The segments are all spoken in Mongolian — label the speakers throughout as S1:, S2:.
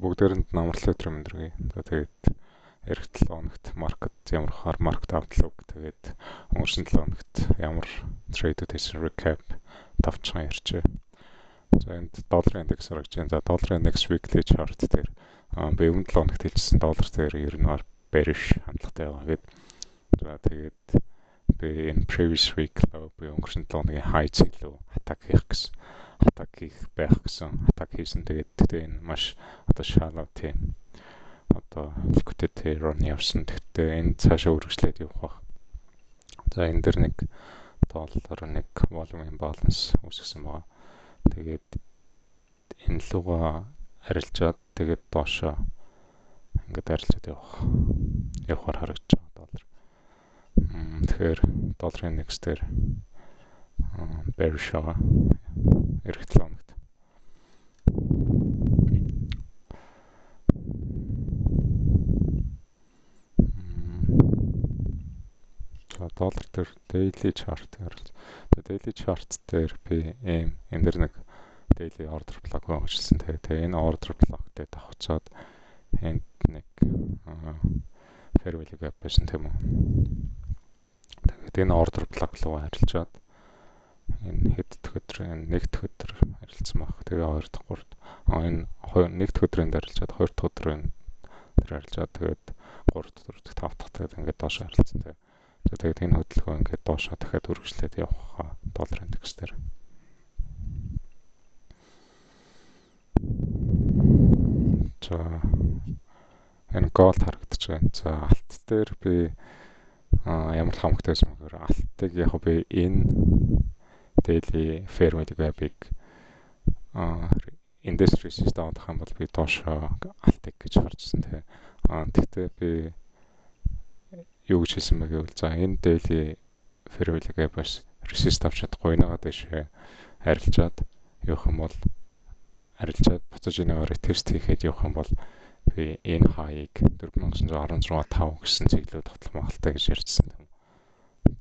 S1: Бүгдээрэнд намарлал өдрөө мэндэргий. За тэгээд эх 7 хоногт маркет ямар хаар маркет outlook тэгээд өнгөрсөн 7 хоногт ямар трейдүүд хийсэн recap давчхан ярьчээ. За энд долларын индекс харагдаж байна. За долларын индекс weekly chart дээр би өмнө 7 хоногт хэлжсэн доллар дээр ер нь bearish хандлагатай байгаа гэдэг. За тэгээд би энэ previous week би өнгөрсөн 7 хоногийн high цэглүү attack хийх гэсэн. Attack хийх байх гэсэн. Attack хийсэн тэгээд энэ маш одоо shallow тийм одоо liquidity run явсан. Тэгтээ энэ цаашаа үргэлжлээд явах байх. За энэ дэр нэг доллар нэг volume imbalance үүсгэсэн байгаа. Тэгээд энэ луга арилжаад тэгээд доошоо ингээд арилжаад явахаар харагдаж байгаа доллар. Тэгэхээр долларын индекс дээр bearish байгаа. Эх 7 хоногт. За доллар дээр daily chart харж. Daily chart дээр би энэ дэр нэг daily order block байгуулсан. Тэгээ энэ order block дээр давхцаад энд нэг fair value gap байсан тийм үү. Тэгээд энэ order block руу харилцаад энэ хэд өдөр нэг өдөр харилцсан баг. Тэгээ 2 дахь 3 энэ нэг өдрийн харилцаад 2 дахь өдрийн харилцаад тэгээд 3 дахь 4 дахь 5 дахь тэгээд ингээд доош харилцсан. Тэгээд энэ хөдөлгөөн ингээд доошоо дахиад үргэлжлээд явах доллар индекс дээр. За энэ gold харагдаж байна. За алт дээр би ямар хамагтай байсан бэхээр алтыг яг би энэ daily fair value gap-ыг industry system авах юм бол би доошоо алтыг гэж харжсан тийм. Тэгтээ би юу гэж хэлсэн бэ гэвэл за энэ daily fair value gap-аас resist авч чадахгүй нэгаа дэше арилжаад явах юм бол арилжаад буцаж энэгээр тест хийхэд явах юм бол би энэ хаяг 4916.5 гэсэн цэглүү тоглоом хаалтай гэж ярьсан юм.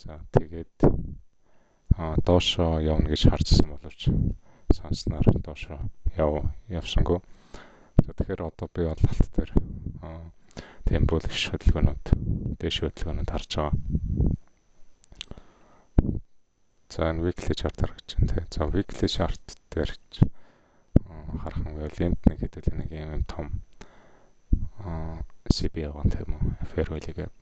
S1: За тэгээд доошоо явна гэж харжсан боловч санснаар доошоо явсангүй. За тэгэхээр одоо би бол алт дээр тийм bullish хөдөлгөөнүүд дэш хөдөлгөөнүүд харж байгаа. За энэ weekly chart харагдаж байна. За weekly chart дээр харах юм бол энд нэг хэдүүл нэг юм том CB байгаа тийм үү? Fair value gap.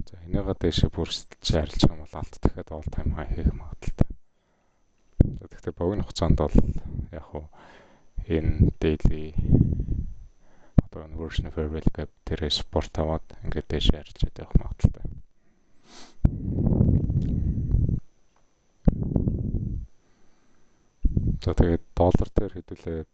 S1: За энийгээ дэше бүрсэлж арилж байгаа бол алт дахиад all time high хийх магадaltaй. За тэгэхээр богино хугацаанд бол яг хуу энэ daily одоо version fair value gap дээр support аваад ингээд дэше арилжаад явах магадaltaй. За тэгээд доллар дээр хэдүүлээ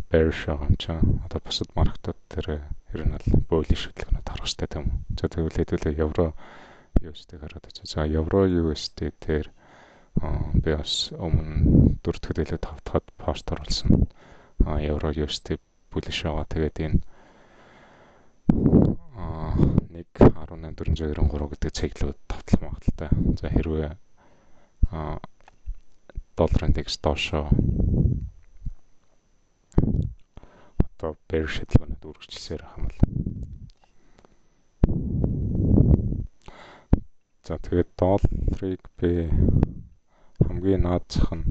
S1: bearish байгаа юм чинь одоо бусад маркетууд дээр ер нь бол bullish хөдөлгөөнөд харах хэрэгтэй тийм үү. За тэгвэл хэдүүлээ евро USD гараад байна. За евро USD дээр би бас өмнө 4 дахь хэлээ 5 дахьад пост оруулсан. Евро USD bullish байгаа. Тэгээд энэ 1.1893 гэдэг цэглүүд тоглох магадaltaй. За хэрвээ доллар индекс доошоо одоо bearish хөдөлгөөнөд үргэлжилсээр ах юм бол. За тэгээд долларыг би хамгийн наад зах нь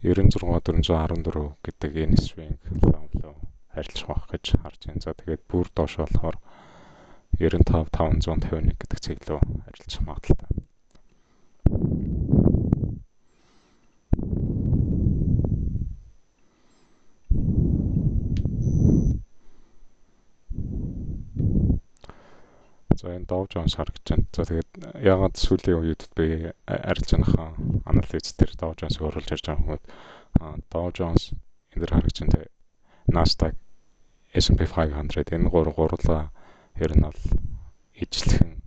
S1: 96,414 гэдэг энэ swing level харилцах байх гэж харж байна. За тэгээд бүр доош болохоор 95,551 гэдэг цэглөө харилцах магадaltaй. За энэ Dow Jones харагдаж байна. За тэгээд ягаад сүүлийн үеүүдэд би арилж байгаа анализ дээр Dow Jones-ыг оруулж ярьж байгаа хүмүүс Dow Jones энэ дэр харагдаж байна. Nasdaq, S&P 500 энэ гурлаа ер нь бол ижлэхэн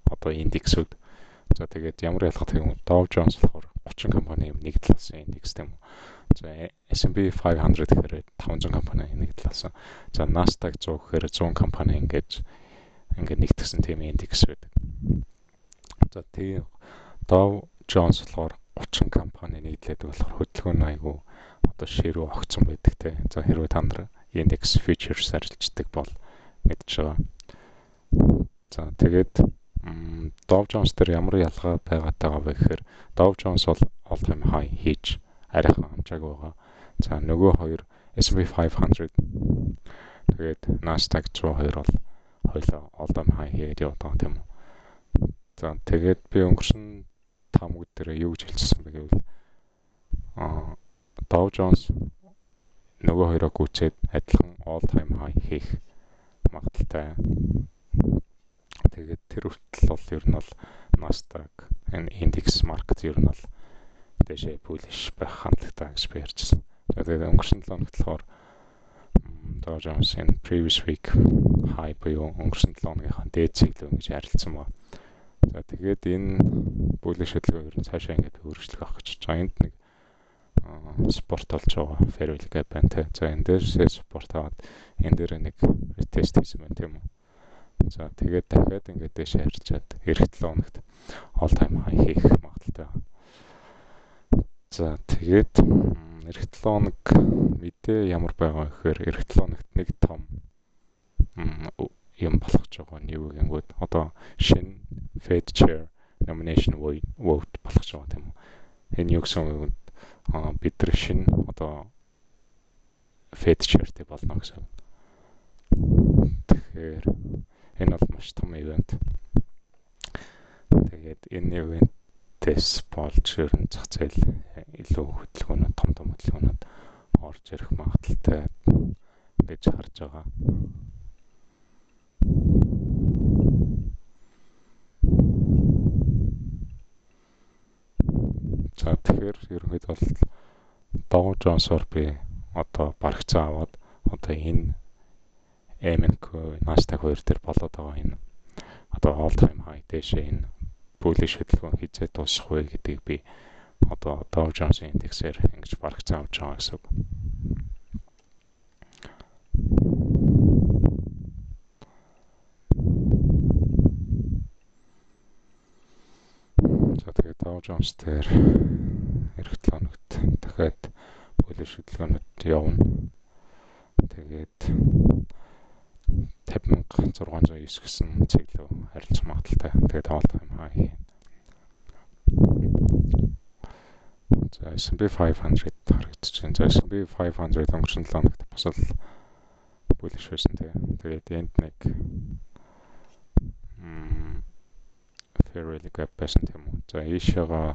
S1: одоо индексүүд. За тэгээд ямар ялгаатай юм Dow Jones болохоор 30 компани нэг талаас индекс тийм үү. За S&P 500 гэхээр 500 компани нэг талаас. За Nasdaq 100 гэхээр 100 компани ингээд нэгтгэсэн тийм индекс байдаг. За тийм Dow Jones болохоор 30 компани холбооны нийтлээд болохоор хөдөлгөөн айгүй одоо ширүү огцсон байдаг те. За хэрвээ та нар index features арилждаг бол мэдж байгаа. За тэгээд Dow Jones дээр ямар ялгаа байгаатайгаа вэ гэхээр Dow Jones бол all time high хийж арайхан амжаагүй байгаа. За нөгөө хоёр S&P 500 тэгээд Nasdaq 102 бол хоёлоо all time high хийж яваад байгаа тийм үү. За тэгээд би өнгөрсөн 5 өдөр дээр юу гэж хэлчихсэн бэ гэвэл Dow Jones нөгөө хоёроо гүйцээд адилхан all time high хийх магадaltaй. Тэгээд тэр хүртэл бол ер нь бол Nasdaq энэ индекс маркет ер нь бол дэшээ bullish байх хандлагатай гэж би ярьжсэн. Тэгээд өнгөрсөн 7 хоногт болохоор Dow Jones энэ previous week high буюу өнгөрсөн 7 хоногийнхаа дээд цэглэл гэж ярилцсан ба. За тэгээд энэ bullish хөдөлгөөн ер нь цаашаа ингээд өөрчлөх авах гэж байгаа. Энд нэг спорт болж байгаа fair value gap байна те. За энэ дээрээ спорт аваад энэ дээр нэг retest хийсэн байна тийм үү. За тэгээд дахиад ингээд дэше харьцаад эх 7 хоногт all time high хийх магадaltaй. За тэгээд эх 7 хоног мэдээ ямар байгаа гэхээр эх 7 хоногт нэг том юм болох ч байгаа нь юу гэнгүүт одоо шинэ Fed chair nomination vote болох ч байгаа тийм үү. Энэ юу гэсэн үг бид нар шинэ одоо Fed chairтэй болно гэсэн. Тэгэхээр энэ бол маш том ивент. Тэгээд энэ ивентээс болж ерөн зах зээл илүү хөдөлгөөнөд том хөдөлгөөнөд орж ирэх магадaltaй гэж харж байгаа. За тэгэхээр ерөнхийдөө бол Dow Jones-оор би одоо барагцаа аваад одоо энэ MNC Nasdaq 2 дээр болоод байгаа энэ одоо all time high дэше энэ bullish хөдөлгөөн хизээ дуусах вэ гэдгийг би одоо Dow Jones индексээр ингэж барагцаа авч байгаа гэсэн үг. За тэгээд Dow Jones дээр эх 7 хоногт дахиад bullish хөдөлгөөнөд явна. Тэгээд 50,609 гэсэн цэглэл харилцах магадaltaй. Тэгээд all time high. За S&P 500 харагдаж байна. За S&P 500 өнгөрсөн 7 хоногт бас л bullish байсан тийм. Тэгээд энд нэг fair value gap байсан тийм үү. За ийшээгаа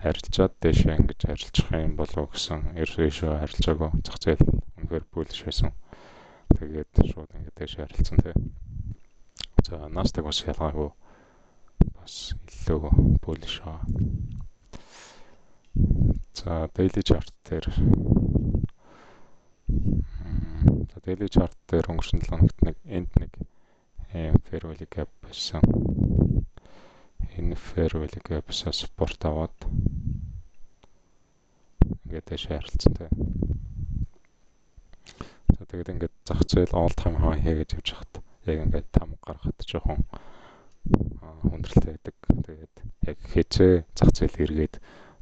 S1: харилцаад дэшээ ингэж харилцах юм болов гэсэн ийшээ харилцаагүй зах зээл үнэхээр bullish байсан. Тэгээд шууд ингэж дэшээ харилцсан тийм. За Nasdaq бас ялгаагүй бас илүү bullish аа. За daily chart дээр өнгөрсөн 7 хоногт нэг энд нэг fair value gap байсан. Энэ fair value gap-аас support аваад ингээд дэше харилцсан тийм. За тэгээд ингээд зах зээл all time high хийж явж хат яг ингээд там гаргахад жоохон хүндрэлтэй байдаг. Тэгээд яг хизээ зах зээл эргээд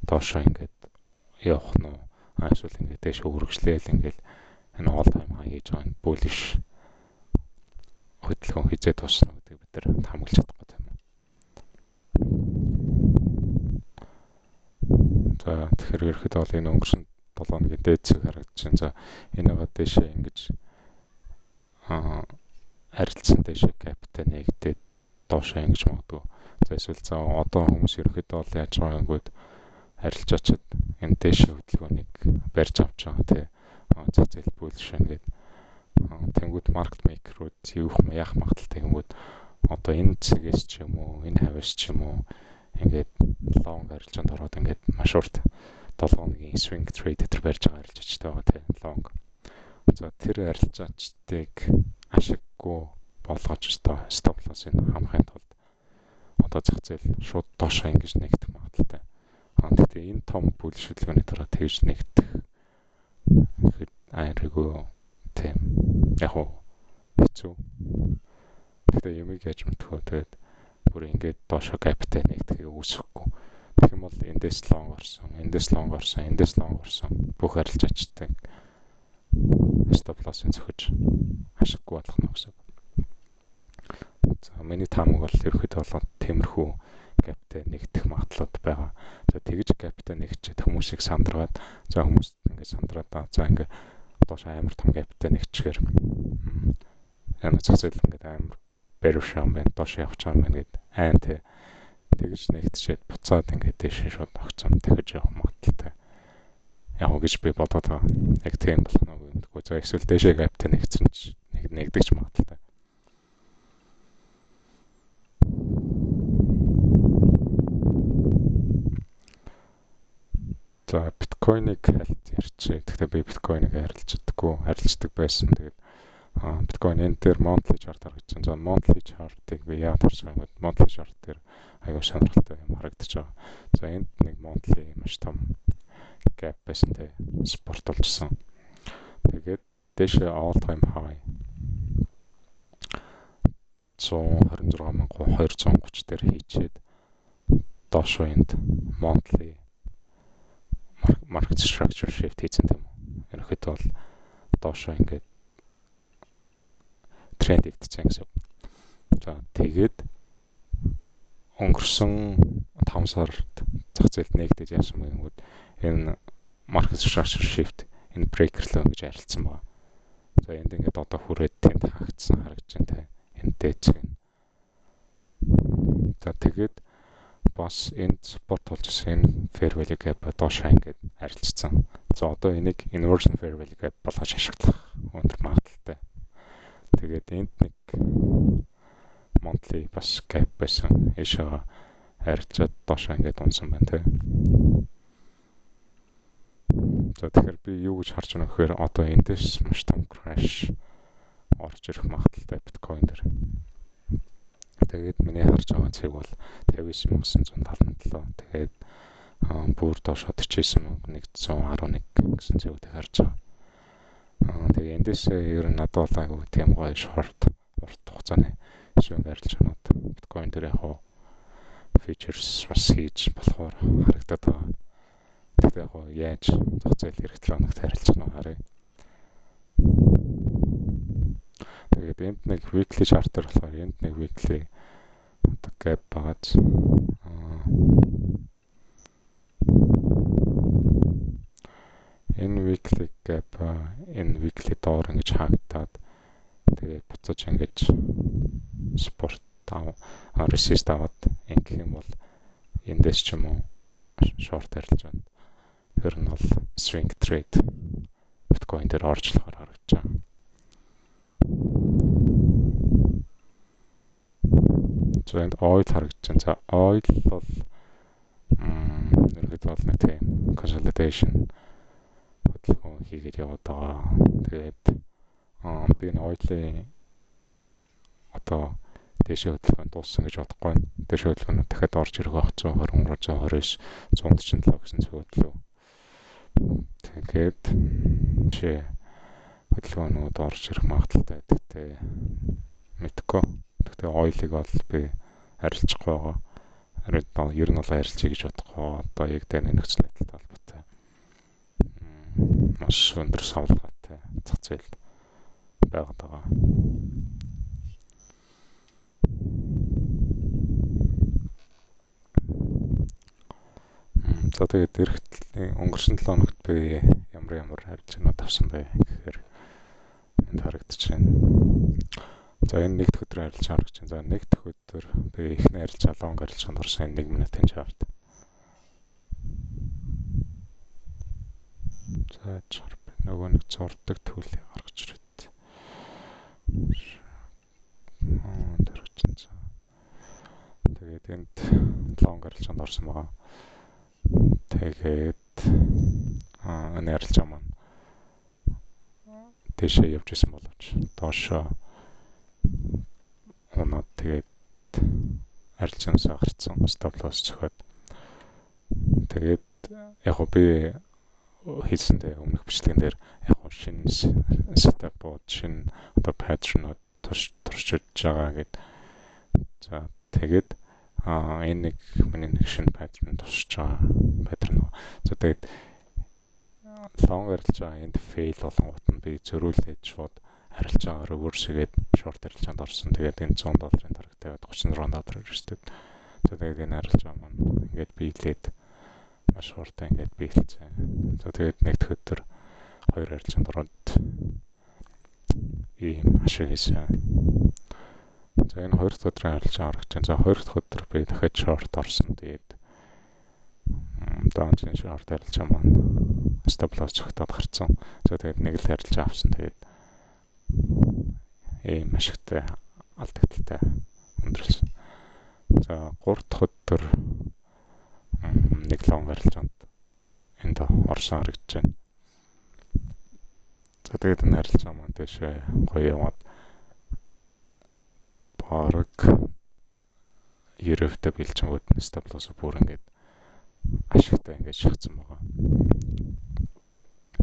S1: доошоо ингээд явах нь эсвэл ингээд дэше өргөжлөөл ингээд энэ all time high хийж байгаа bullish хөдөлгөөн хизээ дуусна гэдэг бид нар хамгаалж чадахгүй тийм. За тэгэхээр ерөөхдөө бол энэ өнгөрсөн 7 хоногийн дээд цэг харагдаж байна. За энийгээ дэшээ ингэж харилцсан дэшээ каптай нэгдээд доошоо ингэж магадгүй. За эсвэл за одоо хүмүүс ерөөхдөө бол яаж байгаа гэвэл харилцаачаад энэ дэшээ хөдөлгөөнийг барьж авч байгаа тий. Зах зээл bullish ингээд тэнгууд market maker-ууд яах магадaltaй гэмүүд одоо энэ цэгээс ч юм уу энэ хавьяас ч юм уу ингээд long арилжаанд ороод ингээд маш урт 7 хоногийн swing trade дээр барьж байгаа арилжаачтай байгаа тийм long. За тэр арилжаачдыг ашиггүй болгож stop loss-ыг хамахын тулд одоо зах зээл шууд доошоо ингэж нэгдэх магадaltaй. Гэхдээ энэ том bullish хөдөлгөөний дараа тэгж нэгдэх айргүй тийм яг хэцүү. Гэхдээ юмыг яаж мэдэх вэ? Тэгээд бүр ингээд доошоо каптай нэгдэхийг үүсэхгүй. Тэгэх юм бол энэ эндээс long орсон бүх арилжаачтай stop loss-ын зөхөж ашиггүй болгоно гэсэн. За миний таамаг бол ерөөхдөө бол тиймэрхүү гаптай нэгдэх магадлалууд байгаа. За тэгж гаптай нэгчээд хүмүүсийг сандраад за хүмүүст ингээд сандраад за ингээд доош амар том гаптай нэгчгээр энэ зах зээл ингээд амар bearish юм байна доош явж байгаа юм байна гэд айн тэ тэгж нэгтчихэд буцаад ингээд дэше шууд огцом дахиж явах магадaltaй. Яг уу гэж би бодоод байгаа. Яг тийм болох нь үгүй. За эсвэл дэше гаптай нэгцэн ч нэгдэгч магадaltaй. За биткойныг ярьчих. Гэхдээ би биткойныг харилцдаг байсан. Тэгээд биткойн энэ дээр monthly chart харагдаж байна. За monthly chart-ыг би яад харж байгаа юм. Monthly chart дээр аягүй сонирхолтой юм харагдаж байгаа. За энд нэг monthly маш том gap байсан те спорт болжсэн. Тэгээд дэше all time high 126,230 дээр хийчээд доош энд monthly market structure shift хийсэн юм. Ерөнхийдөө бол доошоо ингээд тренд ивдсэн гэсэн. За тэгээд өнгөрсөн 5 сард зах зээлд нэгдэж яасан бэ гэвэл энэ market structure shift энэ breaker лөө гэж арилцсан байна. За энд ингээд одоо хүрээд тэнд хаагдсан харагдаж байна те. Энд дээчг. За тэгээд бас энд support болж ирсэн fair value gap доошоо ингээд арилжсан. За одоо энийг inversion fair value gap болгож ашиглах өндөр магадaltaй. Тэгээд энд нэг monthly бас gap байсан. Эшээ арилжаад доошоо ингээд унсан байна те. За тэгэхээр би юу гэж харж байна гэхээр одоо эндээс маш том crash орж ирэх магадaltaй биткойн дээр. Тэгээд миний харж байгаа цэг бол 59,977. Тэгээд бүр доошоо 49,111 гэсэн цэгүүдийг харж байгаа. Тэгээд эндээс ер нь надад бол айгүй тийм гоё short урт хугацааны шивэн арилж байна. Биткойн дээр яг features бас хийж болохоор харагдаад байгаа. Тэгээд яг яаж зах зээл хэрэгтэл оногт харилж байгаа харъя. Тэгээд энд нэг weekly chart дээр болохоор энд нэг weekly gap багаж энэ weekly gap энэ weekly доор ингэж хаагдаад тэгээд буцаж ингэж support resist аваад ингэх юм бол эндээс ч юм уу short арилж байна. Тэр нь бол swing trade биткойн дээр оржлохоор харагдаж байгаа. За энд oil харагдаж байна. За oil бол ерөнхийдөө бол нэг тийм consolidation хөдөлгөөн хийгээд яваад байгаа. Тэгээд би энэ oil-ийн одоо дэше хөдөлгөөн дууссан гэж бодохгүй байна. Дэше хөдөлгөөн дахиад орж ирэх байх 120, 129, 147 гэсэн зөвлөлөө. Тэгээд хөдөлгөөнүүд орж ирэх магадaltaй гэдэгтэй мэдгүй. Гэхдээ oil-ыг бол би арилжахгүй байгаа. Ер нь бол арилжъя гэж бодохгүй. Одоо яг таны нөхцөл байдалтай холбоотой маш өндөр савлгаатай зах зээл байгаад байгаа. За тэгээд өнгөрсөн 7 хоногт би ямар арилжаанууд авсан бэ гэхээр энд харагдаж байна. За энэ нэгд өдөр арилжаа харагдаж байна. За нэгд өдөр би ихний арилжаа лонг арилжаанд орсон 1 минутын чарт. За чарт нөгөө нэг зурдаг төлөв гаргаж ирээд. Тэгээд энд лонг арилжаанд орсон байгаа. Тэгээд энэ арилжаа маань дэше явж исэн боловч доошоо оноод тэгээд арилжаанаас гарцсан stop loss зөхөд. Тэгээд яг би хийсэндээ өмнөх бичлэгэн дээр яг шинэ setup бод шинэ одоо pattern-ууд туршиж байгаа гэд. За тэгээд Энэ нэг миний нэг шинэ паттерн тусч байгаа паттерн. За тэгээд long арилж байгаа энд fail болонгууд нь би зөрүүлээд шууд арилж байгаа reverse хийгээд short арилжаанд орсон. Тэгээд энэ $100 тараг тавиад $36 ирсэн. За тэгээд энэ арилж байгаа маань ингээд биелээд маш хурдан ингээд биелсэн. За тэгээд нэг өдөр хоёр арилжаанд ороод ийм ашиг хийсэн. За энэ хоёр дахь өдрийн арилжаа харагч. За хоёр дахь өдөр би дахиад short орсон. Тэгээд даунчин short арилжаа маань stop loss цогтоод гарцсан. За тэгээд нэг л арилжаа авсан. Тэгээд ийм ашигтай алдагдaltaй өндөрлсөн. За 3 дахь өдөр нэг long арилжаанд энд орсон харагдаж байна. За тэгээд энэ арилжаа маань дэшээ гоё яваад бараг 90% бэлчингүүд нь stop loss бүр ингээд ашигтай ингээд шахацсан байгаа.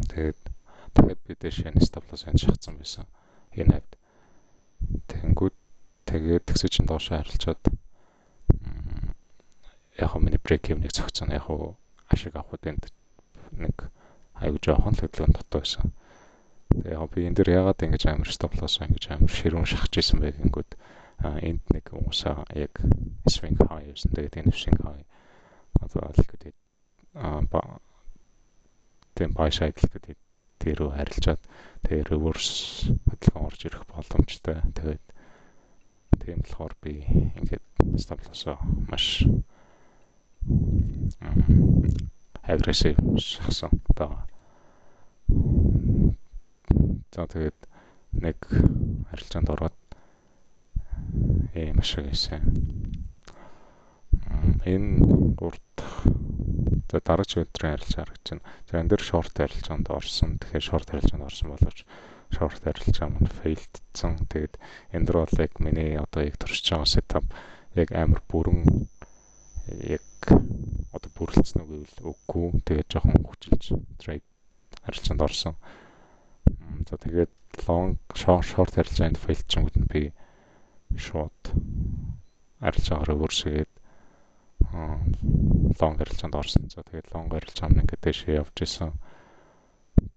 S1: Тэгээд дахиад би дэшээ stop loss-ыг шахацсан байсан. Энэ хавьд тэнгүүд тэгээд тэгсээ чин доош арилчаад яг миний break-even-ийг зогцсон. Яг ашиг авах үдэнд нэг аюу жоохон хөдөлгөөн дотоо байсан. Тэгээ яг би энэ дэр ягаад ингэж амар stop loss ингэж амар ширүүн шахаж исэн бэ гингүүд энд нэг уусаа яг swing high гэсэн. Тэгээд энэ swing high одоо ликвид тэм buy side ликвид тэрөө харилцаад тэгээ reverse хөдөлгөөн орж ирэх боломжтой. Тэгээд тийм болохоор би ингээд stop loss маш aggressive шахсан байгаа. За тэгээд нэг харилцаанд ороод маш их хийсэн. Энэ гурт за дараагийн өдрийн харилцаа харагдаж байна. За энэ дэр short харилцаанд орсон. Тэгэхээр short харилцаанд орсон боловч short харилцаа маань failдсан. Тэгээд энэ дэр бол яг миний одоо яг туршиж байгаа setup яг амар бүрэн яг одоо бүрлцсэн үгүй үгүй. Тэгээд жоохон хүчилж trade харилцаанд орсон. За тэгээд long short харилцаанд failдчихэнгүүт нь би шууд арилжаагаар reverse хийгээд long арилжаанд орсон. За тэгээд long арилжаа нь ингээд дэшээ явж исэн.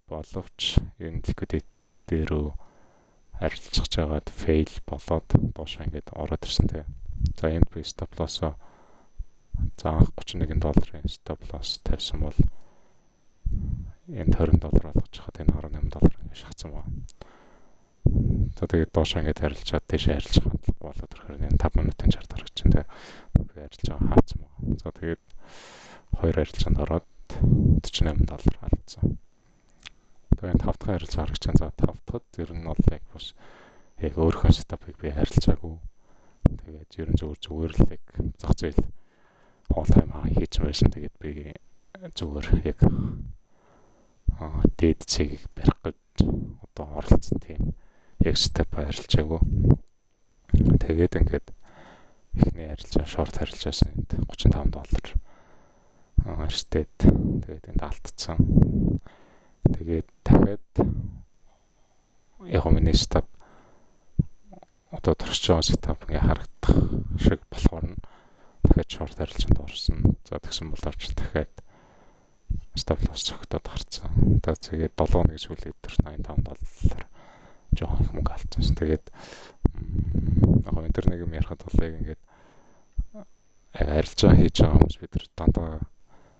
S1: Боловч энэ liquidity дээрөө арилжаж байгаад fail болоод доошоо ингээд ороод ирсэн тэгээ. За энд би stop loss-оо за $31 stop loss тавьсан бол энд $20 болгож хахад энэ $18 ингээд шахацсан байна. За тэгээд доошоо ингээд арилжаад дэшээ арилжах болоод ирэхээр энэ 5 минутын чарт харагч чинь тэгээ би арилжаа хаацсан байна. За тэгээд хоёр арилжаанд ороод $48 алдсан. Тэгээд 5 дахь арилжаа харагч чинь за 5 дахьд ер нь бол яг бас яг өөрийнхөө setup-ыг би арилжаагүй. Тэгээд ер нь зүгээр л яг зах зээл all time high хийж байсан. Тэгээд би зүгээр яг дээд цэгийг барих гэж одоо оролцсон тийм яг step арилжаагүй. Тэгээд ингээд эхний арилжаа short арилжаасан энд $35 арьстэд тэгээд энд алдсан. Тэгээд дахиад яг миний step одоо туршиж байгаа setup ингээ харагдах шиг болохоор нь дахиад short арилжаанд орсон. За тэгсэн боловч дахиад stop loss цогтоод гарцсан. Тэгээд 7 хоногийн сүүлийн өдөр $85 жоохон их мөнгө алдсан. Тэгээд яг энэ төр нэг юм ярихад бол яг ингээд арилжаа хийж байгаа хүмүүс бид нар дандаа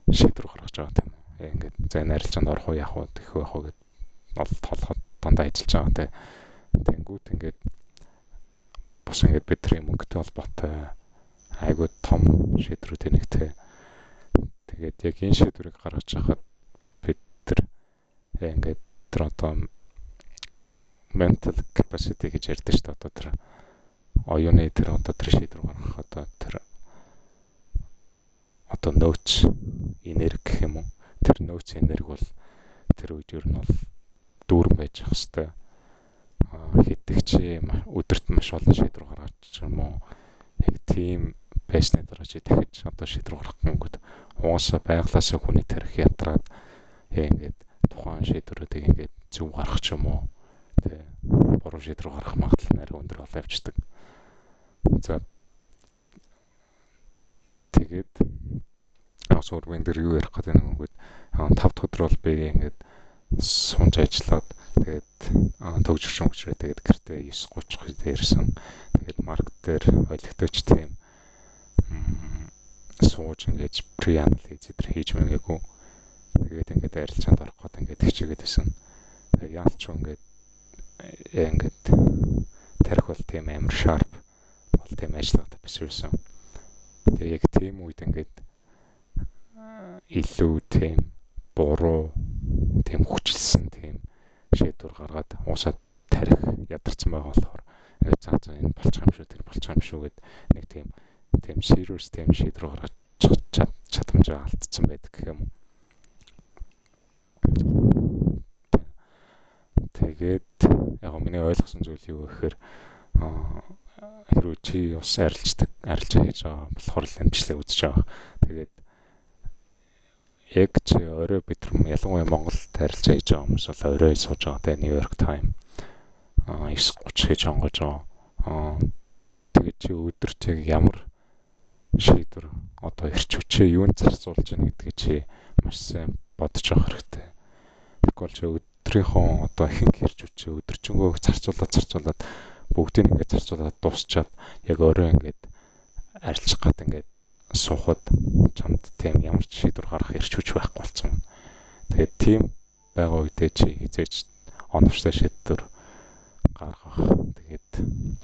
S1: шийдвэр гаргаж байгаа тийм үү. Яг ингээд за энэ арилжаанд орох уу яах вэ гэх вэ гэд бол толгойд дандаа ажиллаж байгаа. Тэнгүүд ингээд бас ингээд бидний мөнгөтэй холбоотой айгүй том шийдвэрүүд нэгтэй. Тэгээд яг энэ шийдвэрийг гаргаж байхад бид нар ингээд тэр одоо mental capacity гэж ярьдаг шүү дээ. Одоо тэр оюуны тэр одоо тэр шийдвэр гаргах одоо нөөц энерги гэх юм уу. Тэр нөөц энерги бол тэр үед ер нь бол дүүрэн байж ах хэвээр хитгч өдөрт маш олон шийдвэр гаргаж юм уу. Яг тийм байсны дараа чи дахиж одоо шийдвэр гаргах гингүүд угаасаа байглаасаа хүний тарих ятраад ингээд тухайн шийдвэрүүдийг ингээд зөв гаргах юм уу. Тэ буруу шийдвэр гаргах магадлал нэр өндөр болоо явждаг. За Тэгээд сургуулийн дээр юу ярих гэдэг нь үгүй 5 дахь өдөр бол би ингээд сунж ажиллаад тэгээд төгжөрч өнгөчрөө тэгээд гэртээ 9:30 дээр ирсэн. Тэгээд маркет дээр ойлгохтойч тийм сууж ингээд pre-analysis зэрэг хийж мэгээгүй. Тэгээд ингээд арилжаанд орох гээд ингээд хичээгээд байсан. Тэгээд яалч ингээд тарих бол тийм амар sharp бол тийм ажиллагатай биш байсан. Тэгээд яг тийм үед ингээд илүү тийм буруу тийм хүчилсэн тийм шийдвэр гаргаад уусаад тарих ядарсан байгаа болохоор ингээд цаазаа энэ болчих юм шүү тэр болчих юм шүү гэд нэг тийм serious тийм шийдвэр гаргаж чадамжаа алдсан байдаг гэх юм. Тэгээд яг миний ойлгосон зүйл юу гэхээр хэрвээ чи бас арилжаа хийж байгаа болохоор л амжилтаа үзэж байгаа. Тэгээд яг чи орой бид нар ялангуяа Монголд арилжаа хийж байгаа хүмүүс бол орой сууж байгаа те Нью-Йорк Тайм 9:30 хийж онгож байгаа. Тэгээд чи өдөрт яг ямар шийдвэр одоо ирчвчээ юунд зарцуулж яах гэдгийг чи маш сайн бодож авах хэрэгтэй. Тэгвэл чи өдрийнхөө одоо ихэнх ирчвчээ өдөржингөө зарцуулаад бүгдийг ингээд зарцуулаад дуусчаад яг орой ингээд арилжих гад ингээд суухад чамд тийм ямар ч шийдвэр гаргах ирчвч байхгүй болсон. Тэгээд тийм байгаа үедээ чи хизээч оновчтой шийдвэр гаргах. Тэгээд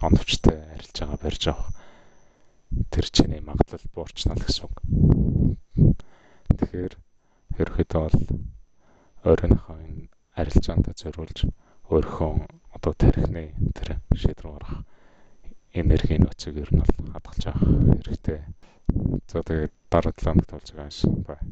S1: оновчтой арилж байгаа барьж авах. Тэр чиний магадлал буурчнаа л гэсэн үг. Тэгэхээр ерөөхдөө бол өөрийнхөө энэ арилжаанд зориулж өөрийнхөө одоо тарихны тэр шийдвэр гаргах энерги нөөцийг ер нь бол хадгалж авах хэрэгтэй. За тэгээд дараа 7 хоногт болж байгаа юм шиг байна.